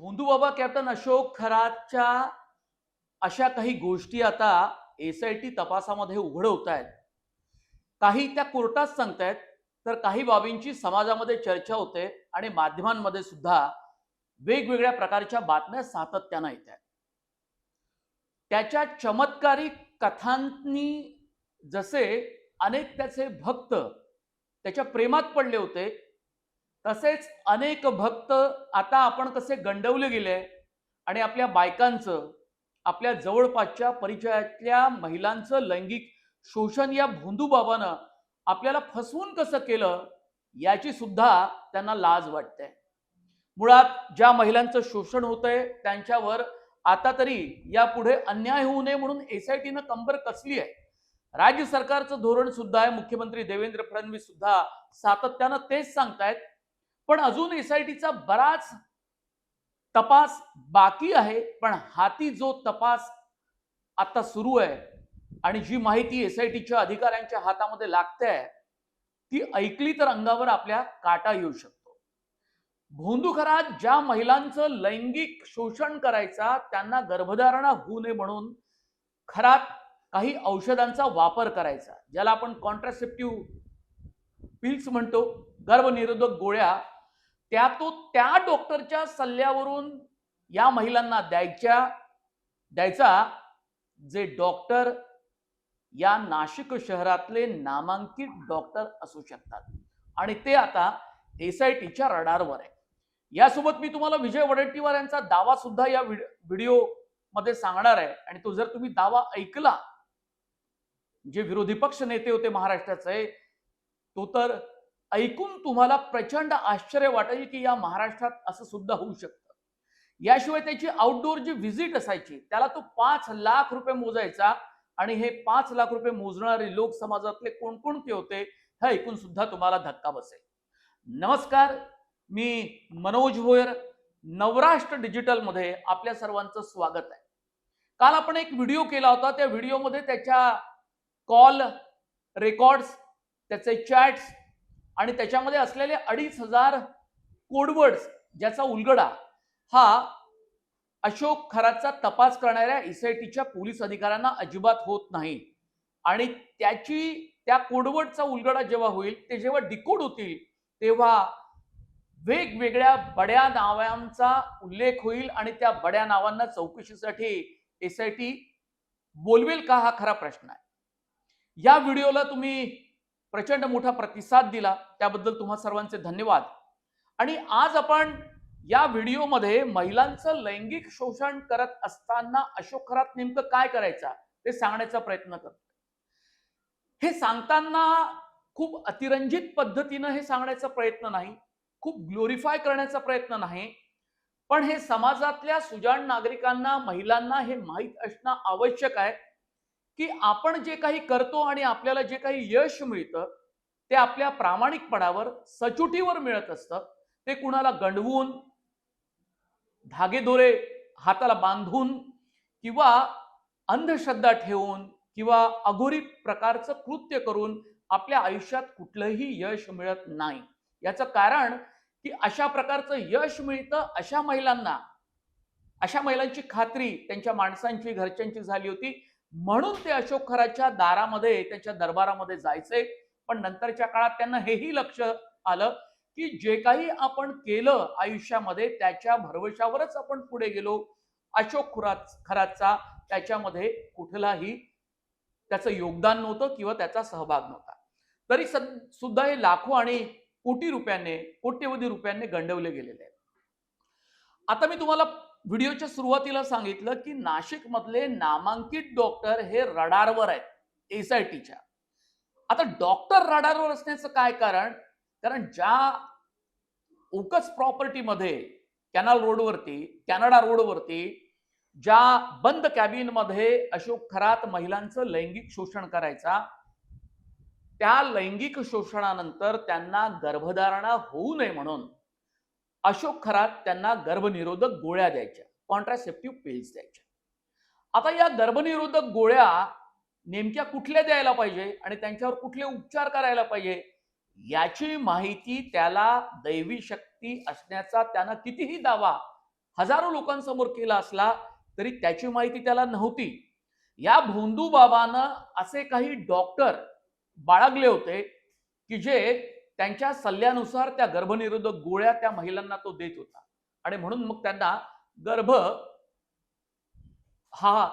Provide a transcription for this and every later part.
भोंदूबाबा captain Ashok खरातच्या अशा काही गोष्टी आता एसआयटी तपासामध्ये उघड होत आहेत. काही त्या कोर्टात सांगतायत, तर काही बाबींची समाजामध्ये चर्चा होते आणि माध्यमांमध्ये सुद्धा वेगवेगळ्या प्रकारच्या बातम्या सातत्याने येत आहेत. त्याच्या चमत्कारिक कथांनी जसे अनेक त्याचे भक्त त्याच्या प्रेमात पडले होते, तसेच अनेक भक्त आता आपण कसे गंडवले गेले आणि आपल्या बायकांचं, आपल्या जवळपासच्या परिचयातल्या महिलांचं लैंगिक शोषण या भोंदूबाबानं आपल्याला फसवून कसं केलं याची सुद्धा त्यांना लाज वाटते. मुळात ज्या महिलांचं शोषण होतंय त्यांच्यावर आता तरी यापुढे अन्याय होऊ नये म्हणून एसआयटीनं कंबर कसली आहे. राज्य सरकारचं धोरण सुद्धा आहे. मुख्यमंत्री देवेंद्र फडणवीस सुद्धा सातत्यानं तेच सांगतायत. पण अजून एसआयटीचा बराच तपास बाकी आहे. पण हाती जो तपास आता सुरू आहे आणि जी माहिती एसआयटीच्या अधिकाऱ्यांच्या हातामध्ये लागते ती ऐकली तर अंगावर आपल्या काटा येऊ शकतो. भोंदू खरात ज्या महिलांचं लैंगिक शोषण करायचा, त्यांना गर्भधारणा होऊ नये म्हणून खरात काही औषधांचा वापर करायचा, ज्याला आपण कॉन्ट्रासेप्टिव्ह पिल्स म्हणतो, गर्भनिरोधक गोळ्या, त्या डॉक्टरच्या सल्ल्यावरून या महिलांना द्यायचा, जे डॉक्टर या नाशिक शहरातले नामांकित डॉक्टर असू शकतात. आणि ते आता एसआयटीच्या रडारवर आहे. यासोबत मी तुम्हाला विजय वडेट्टीवार यांचा दावा सुद्धा या व्हिडिओ मध्ये सांगणार आहे. आणि तो जर तुम्ही दावा ऐकला, जे विरोधी पक्ष नेते होते महाराष्ट्राचे, तो तर ऐकून तुम्हाला प्रचंड आश्चर्य वाटेल की या महाराष्ट्रात असं सुद्धा होऊ शकतं. याशिवाय त्याची आउटडोर जी व्हिजिट असायची, त्याला तो 5 लाख रुपये मोजायचा. आणि हे 5 लाख रुपये मोजणारे लोक समाजातले कोणकोणते होते हे ऐकून सुद्धा तुम्हाला धक्का बसेल. नमस्कार, मी मनोज भोयर, नवराष्ट्र डिजिटल मध्ये आपल्या सर्वांचं स्वागत आहे. काल आपण एक व्हिडिओ केला होता. त्या व्हिडिओमध्ये त्याच्या कॉल रेकॉर्ड्स, त्याचे चॅट्स आणि त्याच्यामध्ये असलेले 2500 कोडवर्ड्स, ज्याचा उलगडा हा अशोक खरातचा तपास करणाऱ्या एसआयटीच्या पोलीस अधिकाऱ्यांना अजिबात होत नाही. आणि त्या कोडवर्डचा उलगडा जेव्हा होईल, ते जेव्हा डिकोड होतील, तेव्हा वेगवेगळ्या बड्या नावांचा उल्लेख होईल आणि त्या बड्या नावांना चौकशीसाठी एसआयटी बोलवेल का, हा खरा प्रश्न आहे. या व्हिडिओला तुम्ही प्रचंड मोठा प्रतिसाद दिला, त्याबद्दल तुम्हा सर्वांचे धन्यवाद. आणि आज आपण या व्हिडिओमध्ये महिलांचं लैंगिक शोषण करत असताना अशोक खरात नेमकं काय करायचा ते सांगण्याचा प्रयत्न करतो. हे सांगताना खूप अतिरंजित पद्धतीनं हे सांगण्याचा प्रयत्न नाही, खूप ग्लोरिफाय करण्याचा प्रयत्न नाही, पण हे समाजातल्या सुजाण नागरिकांना, महिलांना हे माहीत असणं आवश्यक आहे की आपण जे काही करतो आणि आपल्याला जे काही यश मिळतं ते आपल्या प्रामाणिकपणावर, सचोटीवर मिळत असतं. ते कुणाला गंडवून, धागेदोरे हाताला बांधून किंवा अंधश्रद्धा ठेवून किंवा अघोरी प्रकारचं कृत्य करून आपल्या आयुष्यात कुठलंही यश मिळत नाही. याचं कारण की अशा प्रकारचं यश मिळतं अशा महिलांची खात्री त्यांच्या माणसांची, घरच्यांची झाली होती, म्हणून ते अशोक खरातच्या दारामध्ये, त्याच्या दरबारामध्ये जायचे. पण नंतरच्या काळात त्यांना हेही लक्ष आलं की जे काही आपण केलं आयुष्यामध्ये त्याच्या भरवशावरच आपण पुढे गेलो. अशोक खरातचा त्याच्यामध्ये कुठलाही त्याचं योगदान नव्हतं किंवा त्याचा सहभाग नव्हता. तरी सुद्धा हे लाखो आणि कोट्यवधी रुपयांनी गंडवले गेलेले आहेत. आता मी तुम्हाला व्हिडिओच्या सुरुवातीला सांगितलं की नाशिक मधले नामांकित डॉक्टर हे रडारवर आहेत एसआयटीच्या. आता डॉक्टर रडारवर असण्याचं काय कारण? कारण ज्या ओकस प्रॉपर्टीमध्ये कॅनल रोडवरती, कॅनडा रोडवरती ज्या बंद कॅबिनमध्ये अशोक खरात महिलांचं लैंगिक शोषण करायचा, त्या लैंगिक शोषणानंतर त्यांना गर्भधारणा होऊ नये म्हणून अशोक खरात त्यांना गर्भनिरोधक गोळ्या द्यायच्या, कॉन्ट्रासेप्टिव्ह पिल्स द्यायच्या. आता या गर्भनिरोधक गोळ्या नेमक्या कुठल्या द्यायला पाहिजे आणि त्यांच्यावर कुठले उपचार करायला पाहिजे याची माहिती त्याला दैवी शक्ती असण्याचा त्यानं कितीही दावा हजारो लोकांसमोर केला असला तरी त्याची माहिती त्याला नव्हती. या भोंदू बाबानं असे काही डॉक्टर बाळगले होते की जे त्यांच्या सल्ल्यानुसार त्या गर्भनिरोधक गोळ्या त्या महिलांना तो देत होता आणि म्हणून मग त्यांना गर्भ हा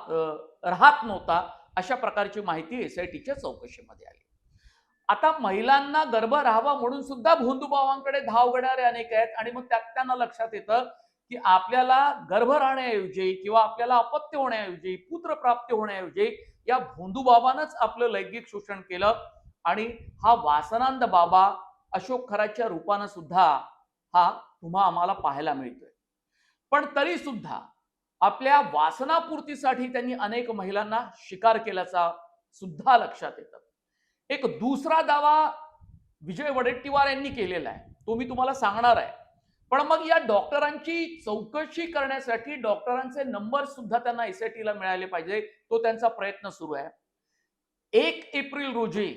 राहत नव्हता. अशा प्रकारची माहिती एसआयटीच्या चौकशीमध्ये आली. आता महिलांना गर्भ राहावा म्हणून सुद्धा भोंदूबाबांकडे धाव घेणारे अनेक आहेत आणि मग त्यात त्यांना लक्षात येतं की आपल्याला गर्भ राहण्याऐवजी किंवा आपल्याला अपत्य होण्याऐवजी पुत्रप्राप्ती होण्याऐवजी या भोंदूबाबानंच आपलं लैंगिक शोषण केलं आणि हा वासनांद बाबा अशोक खराच्या रूपानं सुद्धा हा तुम्हा आम्हाला पाहायला मिळतोय. पण तरी सुद्धा आपल्या वासनापूर्तीसाठी त्यांनी अनेक महिलांना शिकार केल्याचा सुद्धा लक्षात येतं. एक दुसरा दावा विजय वडेट्टीवार यांनी केलेला आहे, तो मी तुम्हाला सांगणार आहे. पण मग या डॉक्टरांची चौकशी करण्यासाठी डॉक्टरांचे नंबर सुद्धा त्यांना एसआयटीला मिळाले पाहिजे, तो त्यांचा प्रयत्न सुरू आहे. 1 एप्रिल रोजी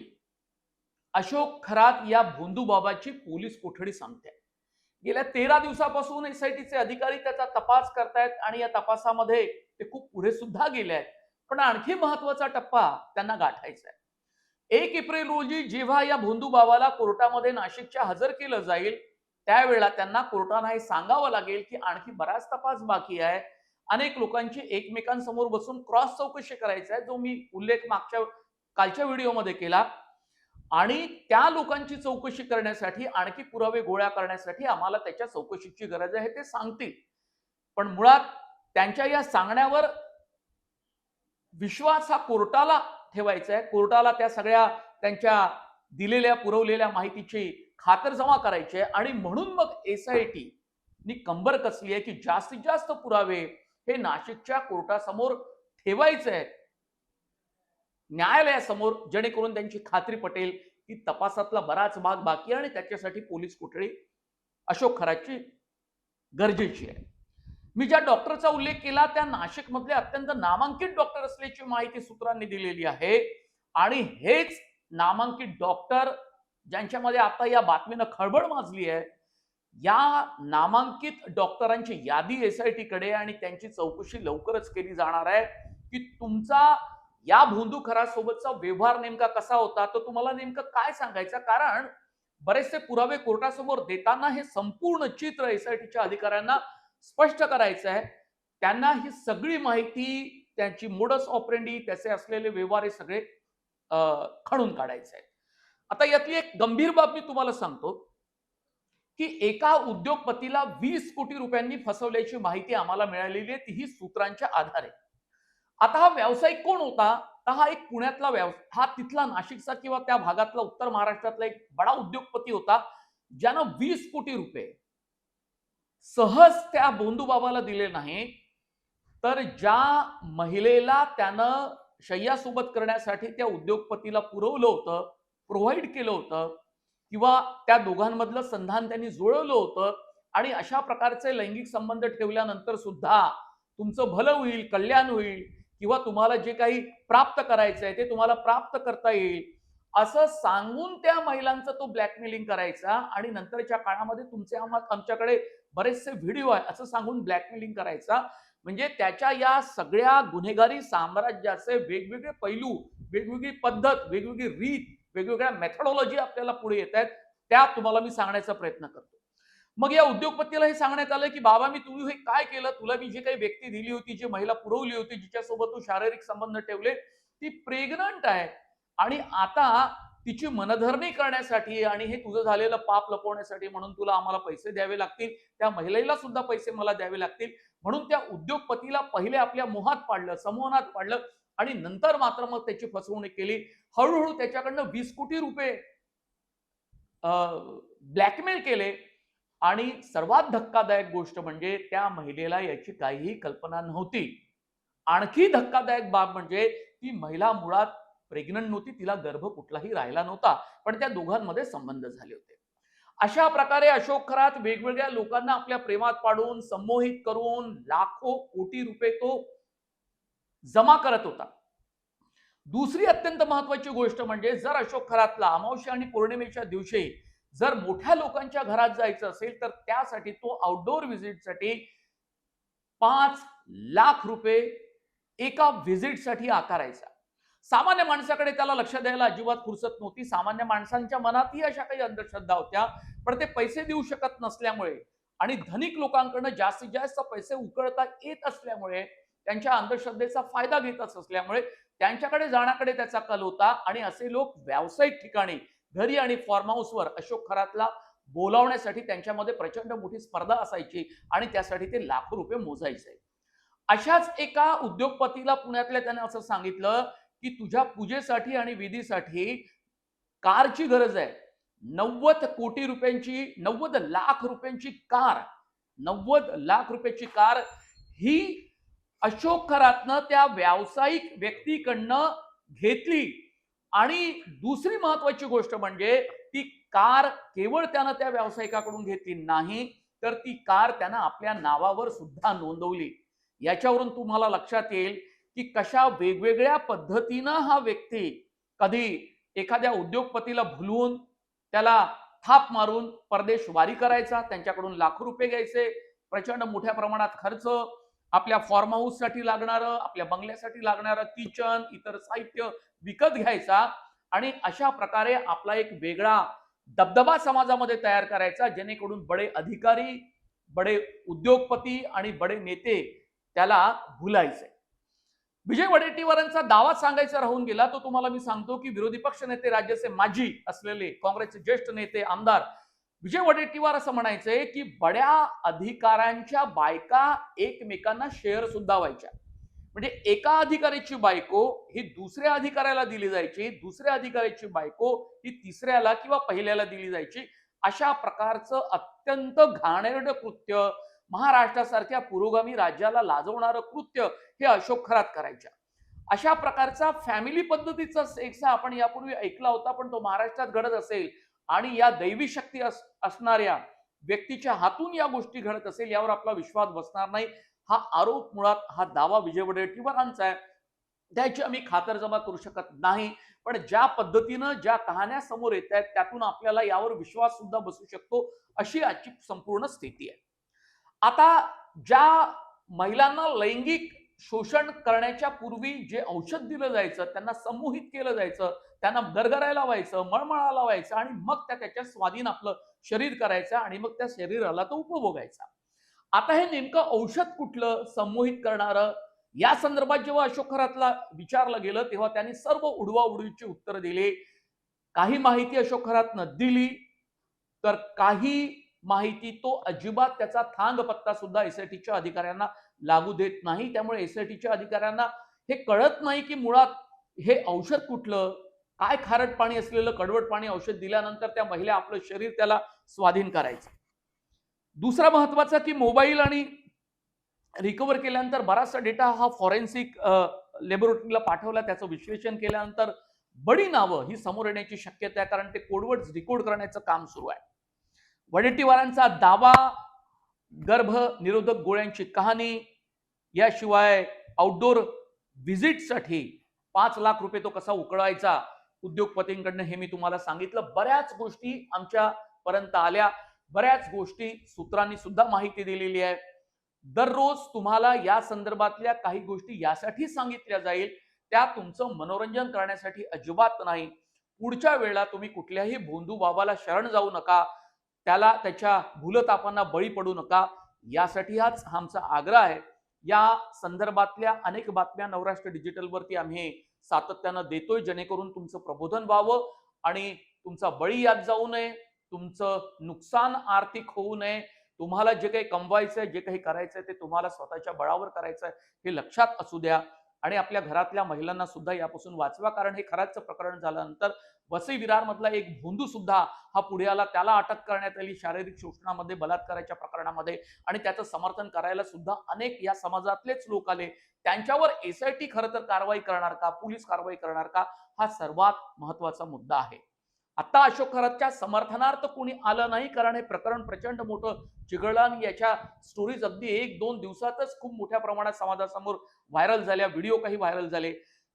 अशोक खरात या भोंदू बाबाची पोलीस कोठडी सांगते. गेल्या 13 दिवसापासून एसआयटीचे अधिकारी त्याचा तपास करतायत आणि या तपासामध्ये ते खूप पुढे सुद्धा गेले आहेत. पण आणखी महत्वाचा टप्पा त्यांना गाठायचा आहे. 1 एप्रिल रोजी जेव्हा या भोंदू बाबाला कोर्टामध्ये नाशिकच्या हजर केलं जाईल त्यावेळेला त्यांना कोर्टानं हे सांगावं लागेल की आणखी बराच तपास बाकी आहे. अनेक लोकांची एकमेकांसमोर बसून क्रॉस चौकशी करायची आहे, जो मी उल्लेख कालच्या व्हिडिओमध्ये केला. आणि त्या लोकांची चौकशी करण्यासाठी आणखी पुरावे गोळा करण्यासाठी आम्हाला त्याच्या चौकशीची गरज आहे, ते सांगतील. पण मुळात त्यांच्या या सांगण्यावर विश्वास हा कोर्टाला ठेवायचा आहे. कोर्टाला त्या सगळ्या त्यांच्या दिलेल्या पुरवलेल्या माहितीची खातरजमा करायची आहे आणि म्हणून मग एसआयटी नी कंबर कसली आहे की जास्तीत जास्त पुरावे हे नाशिकच्या कोर्टासमोर ठेवायचे आहेत, न्यायालयासमोर, जेणेकरून त्यांची खात्री पटेल की तपासातला बराच भाग बाकी आहे आणि त्याच्यासाठी पोलीस कोठडी अशोक खराची गरजेची आहे. मी ज्या डॉक्टरचा उल्लेख केला त्या नाशिक मधले अत्यंत नामांकित डॉक्टर असल्याची माहिती सूत्रांनी दिलेली आहे आणि हेच नामांकित डॉक्टर ज्यांच्यामध्ये आता या बातमीनं खळबळ माजली आहे, या नामांकित डॉक्टरांची यादी एसआयटी कडे आणि त्यांची चौकशी लवकरच केली जाणार आहे की तुमचा या भोंदू खरासोबतचा व्यवहार नेमका कसा होता, तो तुम्हाला नेमकं काय सांगायचा. कारण बरेचसे पुरावे कोर्टासमोर देताना हे संपूर्ण चित्र एसआयटीच्या अधिकाऱ्यांना स्पष्ट करायचं आहे. त्यांना ही सगळी माहिती, त्यांची मोडस ऑपरेंडी, त्याचे असलेले व्यवहार हे सगळे खणून काढायचे आहेत. आता यातली एक गंभीर बाब मी तुम्हाला सांगतो की एका उद्योगपतीला 20 कोटी रुपयांनी फसवल्याची माहिती आम्हाला मिळालेली आहे, तीही सूत्रांच्या आधारे. आता हा व्यावसायिक कोण होता, तर हा एक पुण्यातला हा तिथला नाशिकचा किंवा त्या भागातला उत्तर महाराष्ट्रातला एक बडा उद्योगपती होता, ज्यानं 20 कोटी रुपये सहज त्या भोंदू बाबाला दिले नाही, तर ज्या महिलेला त्यानं शय्यासोबत करण्यासाठी त्या उद्योगपतीला पुरवलं होतं, प्रोव्हाइड केलं होतं किंवा त्या दोघांमधलं संधान त्यांनी जुळवलं होतं आणि अशा प्रकारचे लैंगिक संबंध ठेवल्यानंतर सुद्धा तुमचं भलं होईल, कल्याण होईल किंवा तुम्हाला जे काही प्राप्त करायचं आहे ते तुम्हाला प्राप्त करता येईल असं सांगून त्या महिलांचं तो ब्लॅकमेलिंग करायचा आणि नंतरच्या काळामध्ये आमच्याकडे बरेचसे व्हिडिओ आहे असं सांगून ब्लॅकमेलिंग करायचा. म्हणजे त्याच्या या सगळ्या गुन्हेगारी साम्राज्याचे वेगवेगळे पैलू, वेगवेगळी पद्धत, वेगवेगळी रीत, वेगवेगळ्या मेथडॉलॉजी आपल्याला पुढे येत आहेत, त्या तुम्हाला मी सांगण्याचा प्रयत्न करतो. मग या उद्योगपतीला हे सांगण्यात आलं की बाबा मी तू हे काय केलं, तुला मी जी काही व्यक्ती दिली होती, जी महिला पुरवली होती, जिच्यासोबत तू शारीरिक संबंध ठेवले, ती प्रेग्नंट आहे आणि आता तिची मनधरणी करण्यासाठी आणि हे तुझं झालेलं पाप लपवण्यासाठी म्हणून तुला आम्हाला पैसे द्यावे लागतील, त्या महिलेला सुद्धा पैसे मला द्यावे लागतील. म्हणून त्या उद्योगपतीला पहिले आपल्या मोहात पाडलं, समूहात पाडलं आणि नंतर मात्र मग त्याची फसवणूक केली. हळूहळू त्याच्याकडनं 20 कोटी रुपये ब्लॅकमेल केले आणि सर्वात धक्कादायक गोष्ट म्हणजे त्या महिलेला याची काहीही कल्पना नव्हती आणखी धक्कादायक बाब म्हणजे ती महिला मुळात प्रेग्नंट नव्हती, तिला गर्भ कुठलाही राहिला नव्हता, पण त्या दोघांमध्ये संबंध झाले होते. अशा प्रकारे अशोक खरात वेगवेगळ्या लोकांना आपल्या प्रेमात पाडून संमोहित करून लाखो कोटी रुपये तो जमा करत होता. दुसरी अत्यंत महत्वाची गोष्ट म्हणजे जर अशोक खरातला अमावस्या आणि पौर्णिमेच्या दिवशी जर मोठ्या लोकांच्या घरात जायचं असेल तर त्यासाठी तो आउटडोर व्हिजिटसाठी 5 लाख रुपये एका व्हिजिटसाठी आकारायचा. सामान्य माणसाकडे त्याला लक्ष द्यायला अजिबात फुरसत नव्हती. सामान्य माणसांच्या मनातही अशा काही अंधश्रद्धा होत्या, पण ते पैसे देऊ शकत नसल्यामुळे आणि धनिक लोकांकडनं जास्तीत जास्त पैसे उकळता येत असल्यामुळे त्यांच्या अंधश्रद्धेचा फायदा घेत असल्यामुळे त्यांच्याकडे जाण्याकडे त्याचा कल होता आणि असे लोक व्यावसायिक ठिकाणी घरी आणि फार्म हाऊसवर अशोक खरातला बोलावण्यासाठी त्यांच्यामध्ये प्रचंड मोठी स्पर्धा असायची आणि त्यासाठी ते लाखो रुपये मोजायचे. अशाच एका उद्योगपतीला पुण्यातल्या त्याने असं सांगितलं की तुझ्या पूजेसाठी आणि विधीसाठी कारची गरज आहे. 90 लाख रुपयांची कार, 90 लाख रुपयाची कार ही अशोक खरातनं त्या व्यावसायिक व्यक्तीकडनं घेतली. आणि दुसरी महत्वाची गोष्ट म्हणजे ती कार केवळ त्यानं त्या व्यावसायिकाकडून घेतली नाही, तर ती कार त्यानं आपल्या नावावर सुद्धा नोंदवली. याच्यावरून तुम्हाला लक्षात येईल की कशा वेगवेगळ्या पद्धतीनं हा व्यक्ती कधी एखाद्या उद्योगपतीला भुलवून त्याला थाप मारून परदेश वारी करायचा, त्यांच्याकडून लाखो रुपये घ्यायचे, प्रचंड मोठ्या प्रमाणात खर्च, आपल्या फार्म हाऊससाठी लागणारं, आपल्या बंगल्यासाठी लागणारं किचन, इतर साहित्य विकत घ्यायचा आणि अशा प्रकारे आपला एक वेगळा दबदबा समाजामध्ये तयार करायचा, जेणेकरून बडे अधिकारी, बडे उद्योगपती आणि बडे नेते त्याला भुलायचे. विजय वडेट्टीवारांचा दावा सांगायचा राहून गेला तो तुम्हाला मी सांगतो की विरोधी पक्ष नेते, राज्याचे माजी असलेले काँग्रेसचे ज्येष्ठ नेते, आमदार विजय वडेट्टीवार असं म्हणायचे की बड्या अधिकाऱ्यांच्या बायका एकमेकांना शेअर सुद्धा व्हायच्या. म्हणजे एका अधिकाऱ्याची बायको ही दुसऱ्या अधिकाऱ्याला दिली जायची, दुसऱ्या अधिकाऱ्याची बायको ही तिसऱ्याला किंवा पहिल्याला दिली जायची. अशा प्रकारचं अत्यंत घाणेरडं कृत्य, महाराष्ट्रासारख्या पुरोगामी राज्याला लाजवणारं कृत्य हे अशोक खरात करायच्या. अशा प्रकारचा फॅमिली पद्धतीचा सेक्स आपण यापूर्वी ऐकला होता, पण तो महाराष्ट्रात घडत असेल आणि या दैवी शक्ती असणाऱ्या व्यक्तीच्या हातून या गोष्टी घडत असेल यावर आपला विश्वास बसणार नाही. हा आरोप, मुळात हा दावा विजय वडेट्टीवारांचा आहे, त्याची आम्ही खातरजमा करू शकत नाही. पण ज्या पद्धतीनं ज्या कहाण्या समोर येत आहेत त्यातून आपल्याला यावर विश्वास सुद्धा बसू शकतो, अशी आजची संपूर्ण स्थिती आहे. आता ज्या महिलांना लैंगिक शोषण करण्याच्या पूर्वी जे औषध दिलं जायचं, त्यांना संमोहित केलं जायचं, त्यांना गरगरायला व्हायचं, मळमळायला व्हायचं आणि मग त्याच्या स्वाधीन आपलं शरीर करायचं आणि मग त्या शरीराला तो उपभोगायचा. आता हे नेमकं औषध कुठलं संमोहित करणारं, या संदर्भात जेव्हा अशोक खरातला विचारलं गेलं तेव्हा त्यांनी सर्व उडवाउडवीची उत्तर दिली. काही माहिती अशोक खरातनं दिली, तर काही माहिती तो अजिबात त्याचा थांग पत्ता सुद्धा एसआयटीच्या अधिकाऱ्यांना लागू देत नाही. त्यामुळे एसआयटीच्या अधिकाऱ्यांना हे कळत नाही की मुळात हे औषध कुठलं, काय खारट पाणी असलेलं कडवट पाणी औषध दिल्यानंतर त्या महिला आपलं शरीर त्याला स्वाधीन करायचं. दुसरा महत्वाचा की मोबाईल आणि रिकव्हर केल्यानंतर बराचसा डेटा हा फॉरेन्सिक लॅबोरेटरीला पाठवला, त्याचं विश्लेषण केल्यानंतर बडी नावं ही समोर येण्याची शक्यता आहे, कारण ते कोडवर्ड्स डिकोड करण्याचं काम सुरू आहे. वडेट्टीवारांचा दावा, गर्भ निरोधक गोळ्यांची कहाणी, याशिवाय आउटडोर व्हिजिटसाठी 5 लाख रुपये तो कसा उकळायचा उद्योगपतींकडनं हे मी तुम्हाला सांगितलं. बऱ्याच गोष्टी आमच्या पर्यंत आल्या, बऱ्याच गोष्टी सूत्रांनी सुद्धा माहिती दिलेली आहे. दररोज तुम्हाला या संदर्भातल्या काही गोष्टी यासाठी सांगितल्या जाईल, त्या तुमचं मनोरंजन करण्यासाठी अजिबात नाही. पुढच्या वेळेला तुम्ही कुठल्याही भोंदू बाबाला शरण जाऊ नका, त्याला त्याच्या भूलतापांना बळी पडू नका, यासाठी हाच आमचा आग्रह आहे. या संदर्भातल्या अनेक बातम्या नवराष्ट्र डिजिटलवरती आम्ही सातत्यानं देतोय, जेणेकरून तुमचं प्रबोधन व्हावं आणि तुमचा बळी यात जाऊ नये, तुमचं नुकसान आर्थिक होऊ नये. तुम्हाला जे काही कमवायचंय, जे काही करायचंय ते तुम्हाला स्वतःच्या बळावर करायचंय हे लक्षात असू द्या. आणि आपल्या घरातल्या महिलांना सुद्धा यापासून वाचवा, कारण हे खराचं प्रकरण झाल्यानंतर वसई विरार मधला एक भोंदू सुद्धा हा पुढे आला, त्याला अटक करण्यात आली शारीरिक शोषणामध्ये, बलात्काराच्या प्रकरणामध्ये, आणि त्याचं समर्थन करायला सुद्धा अनेक या समाजातलेच लोक आले. त्यांच्यावर एसआयटी खरं तर कारवाई करणार का, पोलीस कारवाई करणार का, हा सर्वात महत्वाचा मुद्दा आहे. आता अशोक खरातच्या समर्थनार्थ कोणी आलं नाही, कारण हे प्रकरण प्रचंड मोठं चिघळलं आणि याच्या स्टोरीज अगदी 1-2 दिवसातच खूप मोठ्या प्रमाणात समाजासमोर व्हायरल झाल्या, व्हिडिओ काही व्हायरल झाले,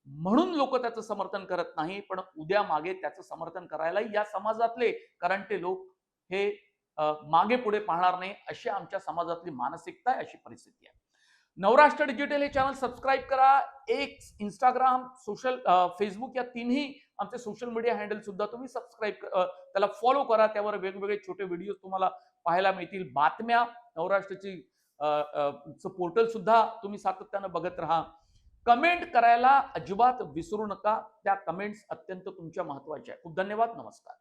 म्हणून लोक त्याचं समर्थन करत नाही. पण उद्या मागे त्याचं समर्थन करायला या समाजातले, कारण ते लोक हे मागे पुढे पाहणार नाही, अशी आमच्या समाजातली मानसिकता आहे, अशी परिस्थिती आहे. नवराष्ट्र डिजिटल हे चॅनल सबस्क्राईब करा. एक्स, इंस्टाग्राम, फेसबुक या तिन्ही आमचे सोशल मीडिया हँडल सुद्धा तुम्ही सबस्क्राईब, त्याला फॉलो करा. त्यावर वेगवेगळे छोटे व्हिडिओ तुम्हाला पाहायला मिळतील. बातम्या, नवराष्ट्राची पोर्टल सुद्धा तुम्ही सातत्यानं बघत राहा. कमेंट करायला अजिबात विसरू नका. त्या कमेंट्स अत्यंत तुमच्या महत्वाच्या आहेत. खूप धन्यवाद. नमस्कार.